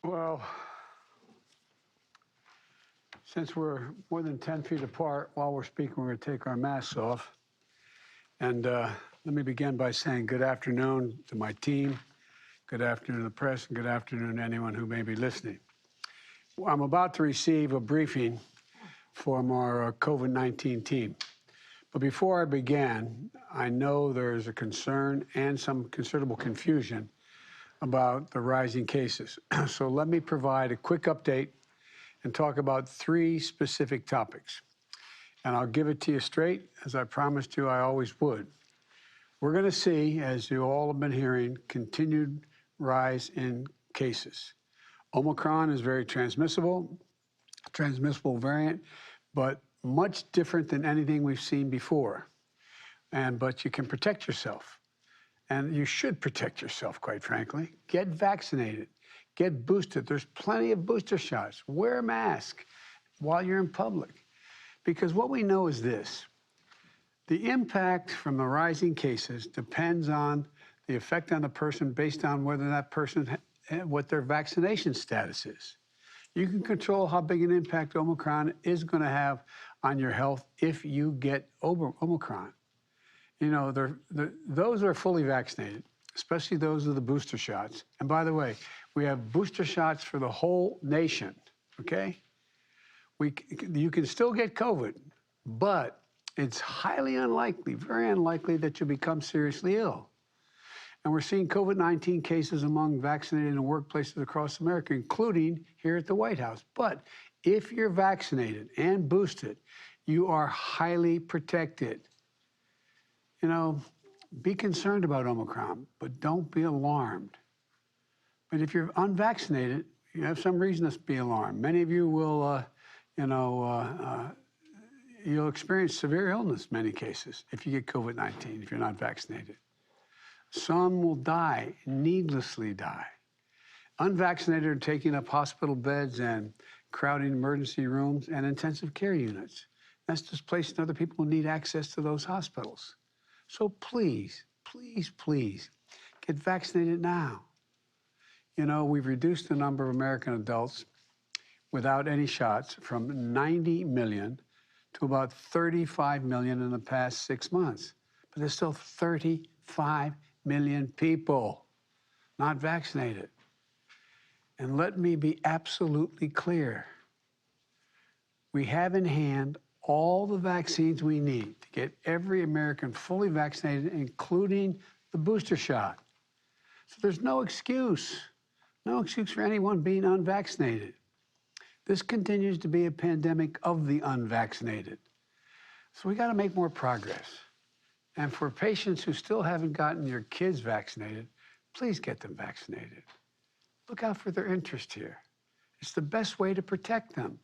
Well, since we're more than 10 feet apart while we're speaking, we're going to take our masks off. And let me begin by saying good afternoon to my team, good afternoon to the press, and good afternoon to anyone who may be listening. Well, I'm about to receive a briefing from our COVID-19 team. But before I begin, I know there's a concern and some considerable confusion about the rising cases. So let me provide a quick update and talk about three specific topics. And I'll give it to you straight, as I promised you I always would. We're going to see, as you all have been hearing, continued rise in cases. Omicron is very transmissible variant, but much different than anything we've seen before. But you can protect yourself. And you should protect yourself, quite frankly. Get vaccinated. Get boosted. There's plenty of booster shots. Wear a mask while you're in public. Because what we know is this. The impact from the rising cases depends on the effect on the person based on whether that person, what their vaccination status is. You can control how big an impact Omicron is going to have on your health if you get Omicron. You know, those are fully vaccinated, especially those with the booster shots. And by the way, we have booster shots for the whole nation, okay? You can still get COVID, but it's highly unlikely, very unlikely that you'll become seriously ill. And we're seeing COVID-19 cases among vaccinated in workplaces across America, including here at the White House. But if you're vaccinated and boosted, you are highly protected. You know, be concerned about Omicron, but don't be alarmed. But if you're unvaccinated, you have some reason to be alarmed. Many of you will, you'll experience severe illness in many cases if you get COVID-19, if you're not vaccinated. Some will die, needlessly die. Unvaccinated are taking up hospital beds and crowding emergency rooms and intensive care units. That's displacing other people who need access to those hospitals. So please, please, please, get vaccinated now. You know, we've reduced the number of American adults without any shots from 90 million to about 35 million in the past 6 months. But there's still 35 million people not vaccinated. And let me be absolutely clear. We have in hand all the vaccines we need to get every American fully vaccinated, including the booster shot. So there's no excuse for anyone being unvaccinated. This continues to be a pandemic of the unvaccinated. So we got to make more progress. And for patients who still haven't gotten your kids vaccinated, please get them vaccinated. Look out for their interest here. It's the best way to protect them.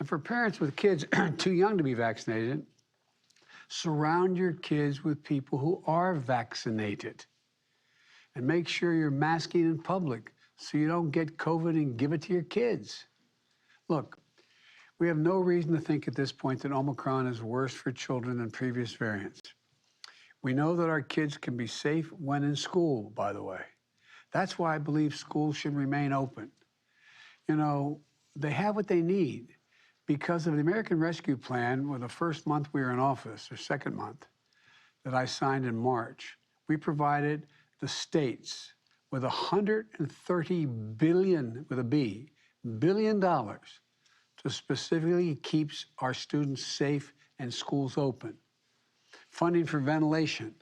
And for parents with kids too young to be vaccinated, surround your kids with people who are vaccinated. And make sure you're masking in public so you don't get COVID and give it to your kids. Look, we have no reason to think at this point that Omicron is worse for children than previous variants. We know that our kids can be safe when in school, by the way. That's why I believe schools should remain open. You know, they have what they need. Because of the American Rescue Plan, well, the first month we were in office, or second month, that I signed in March, we provided the states with $130 billion, with a B, billion dollars to specifically keep our students safe and schools open. Funding for ventilation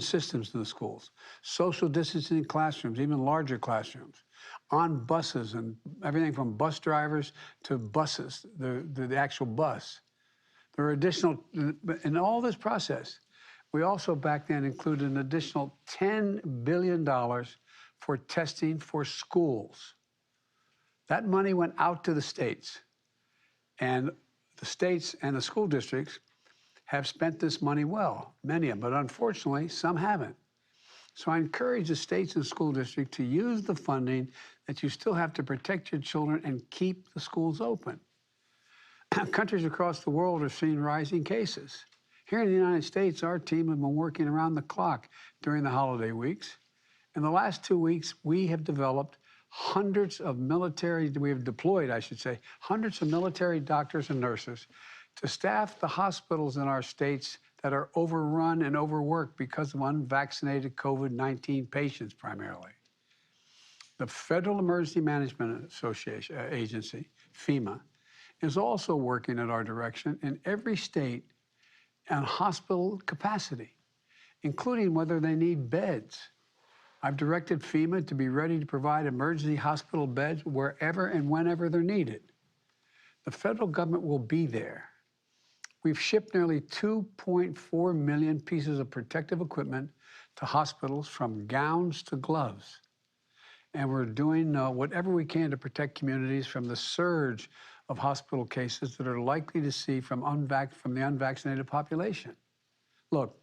systems in the schools, social distancing in classrooms, even larger classrooms, on buses and everything from bus drivers to buses, the actual bus. There are additional, in all this process, we also back then included an additional $10 billion for testing for schools. That money went out to the states, and the states and the school districts have spent this money well, many of them, but unfortunately, some haven't. So I encourage the states and school districts to use the funding that you still have to protect your children and keep the schools open. Countries across the world are seeing rising cases. Here in the United States, our team has been working around the clock during the holiday weeks. In the last 2 weeks, we have developed we have deployed, I should say, hundreds of military doctors and nurses to staff the hospitals in our states that are overrun and overworked because of unvaccinated COVID-19 patients primarily. The Federal Emergency Management Agency, FEMA, is also working in our direction in every state on hospital capacity, including whether they need beds. I've directed FEMA to be ready to provide emergency hospital beds wherever and whenever they're needed. The federal government will be there. We've shipped nearly 2.4 million pieces of protective equipment to hospitals, from gowns to gloves. And we're doing whatever we can to protect communities from the surge of hospital cases that are likely to see from the unvaccinated population. Look,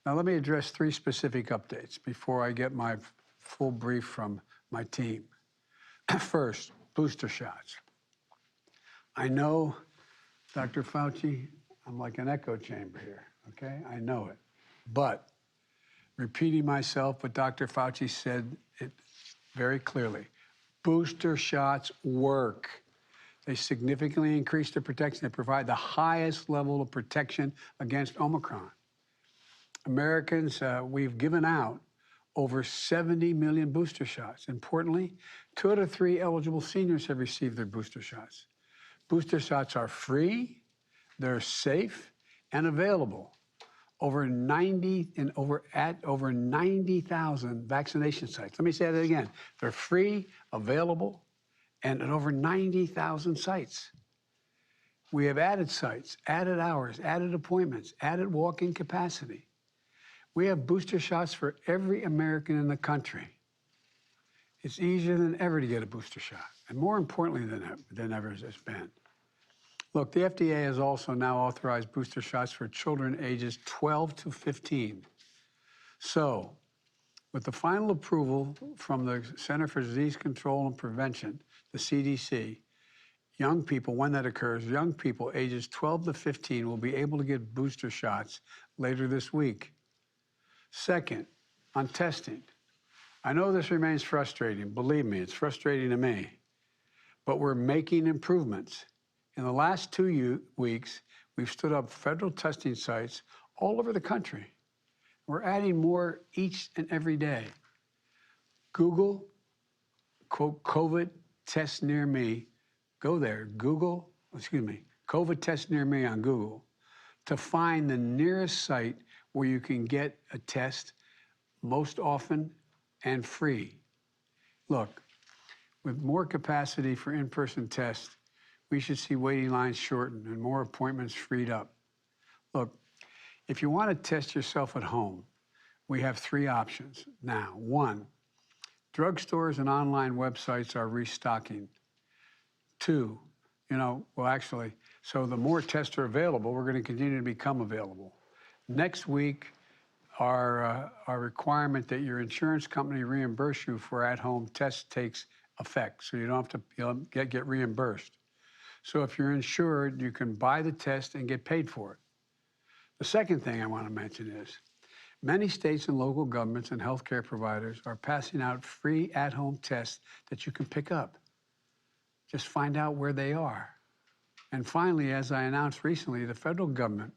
now let me address 3 specific updates before I get my full brief from my team. First, booster shots. I know, Dr. Fauci, I'm like an echo chamber here, okay? I know it. But repeating myself, but Dr. Fauci said it very clearly. Booster shots work. They significantly increase the protection. They provide the highest level of protection against Omicron. Americans, we've given out over 70 million booster shots. Importantly, 2 out of 3 eligible seniors have received their booster shots. Booster shots are free, they're safe, and available at over 90,000 vaccination sites. Let me say that again. They're free, available, and at over 90,000 sites. We have added sites, added hours, added appointments, added walk-in capacity. We have booster shots for every American in the country. It's easier than ever to get a booster shot, and more importantly than ever has been. Look, the FDA has also now authorized booster shots for children ages 12 to 15. So, with the final approval from the Center for Disease Control and Prevention, the CDC, young people, when that occurs, young people ages 12 to 15 will be able to get booster shots later this week. Second, on testing. I know this remains frustrating. Believe me, it's frustrating to me. But we're making improvements. In the last 2 weeks, we've stood up federal testing sites all over the country. We're adding more each and every day. Google, quote, COVID test near me. Go there, COVID test near me on Google to find the nearest site where you can get a test most often and free. Look, with more capacity for in-person tests, we should see waiting lines shortened and more appointments freed up. Look, if you want to test yourself at home, we have 3 options now. 1, drugstores and online websites are restocking. 2, so the more tests are available, we're going to continue to become available. Next week, our requirement that your insurance company reimburse you for at-home tests takes effect, so you don't have to get reimbursed. So if you're insured, you can buy the test and get paid for it. The second thing I want to mention is many states and local governments and healthcare providers are passing out free at-home tests that you can pick up. Just find out where they are. And finally, as I announced recently, the federal government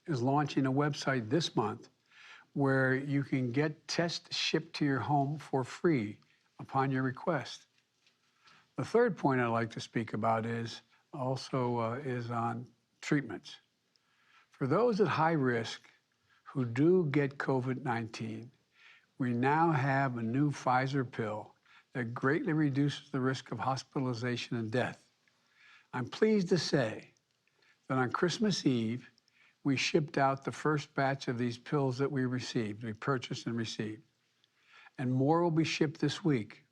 is launching a website this month where you can get tests shipped to your home for free upon your request. The third point I'd like to speak about is on treatments. For those at high risk who do get COVID-19, we now have a new Pfizer pill that greatly reduces the risk of hospitalization and death. I'm pleased to say that on Christmas Eve, we shipped out the first batch of these pills that we purchased and received. And more will be shipped this week.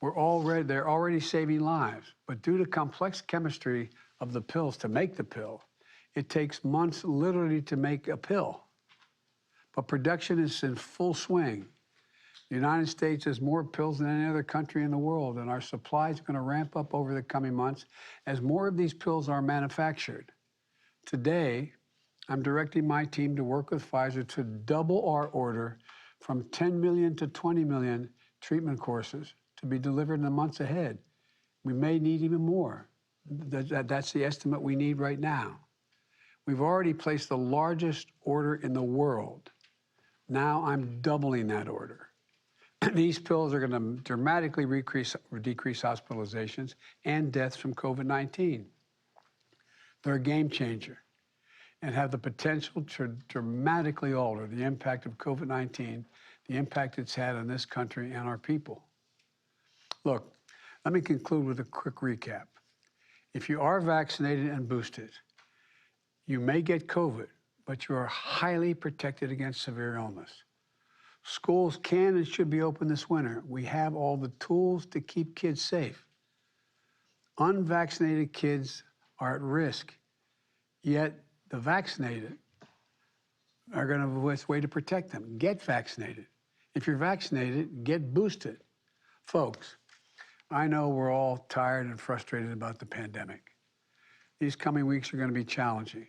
They're already saving lives, but due to complex chemistry of the pills to make the pill, it takes months literally to make a pill. But production is in full swing. The United States has more pills than any other country in the world, and our supply is going to ramp up over the coming months as more of these pills are manufactured. Today, I'm directing my team to work with Pfizer to double our order from 10 million to 20 million treatment courses to be delivered in the months ahead. We may need even more. That's the estimate we need right now. We've already placed the largest order in the world. Now I'm doubling that order. These pills are going to dramatically decrease hospitalizations and deaths from COVID-19. They're a game changer and have the potential to dramatically alter the impact of COVID-19, the impact it's had on this country and our people. Look, let me conclude with a quick recap. If you are vaccinated and boosted, you may get COVID, but you are highly protected against severe illness. Schools can and should be open this winter. We have all the tools to keep kids safe. Unvaccinated kids are at risk, yet the vaccinated are going to have a way to protect them. Get vaccinated. If you're vaccinated, get boosted. Folks, I know we're all tired and frustrated about the pandemic. These coming weeks are going to be challenging.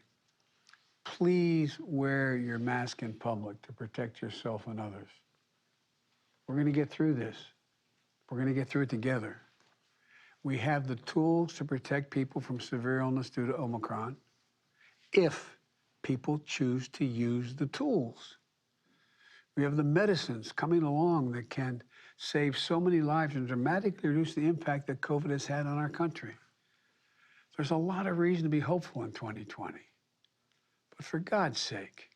Please wear your mask in public to protect yourself and others. We're going to get through this. We're going to get through it together. We have the tools to protect people from severe illness due to Omicron, if people choose to use the tools. We have the medicines coming along that can save so many lives and dramatically reduce the impact that COVID has had on our country. There's a lot of reason to be hopeful in 2020. But for God's sake,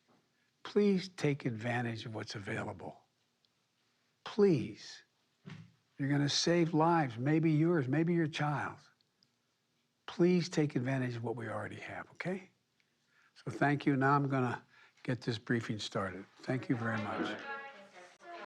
please take advantage of what's available. Please. You're going to save lives, maybe yours, maybe your child's. Please take advantage of what we already have, okay? So thank you. Now I'm going to get this briefing started. Thank you very much.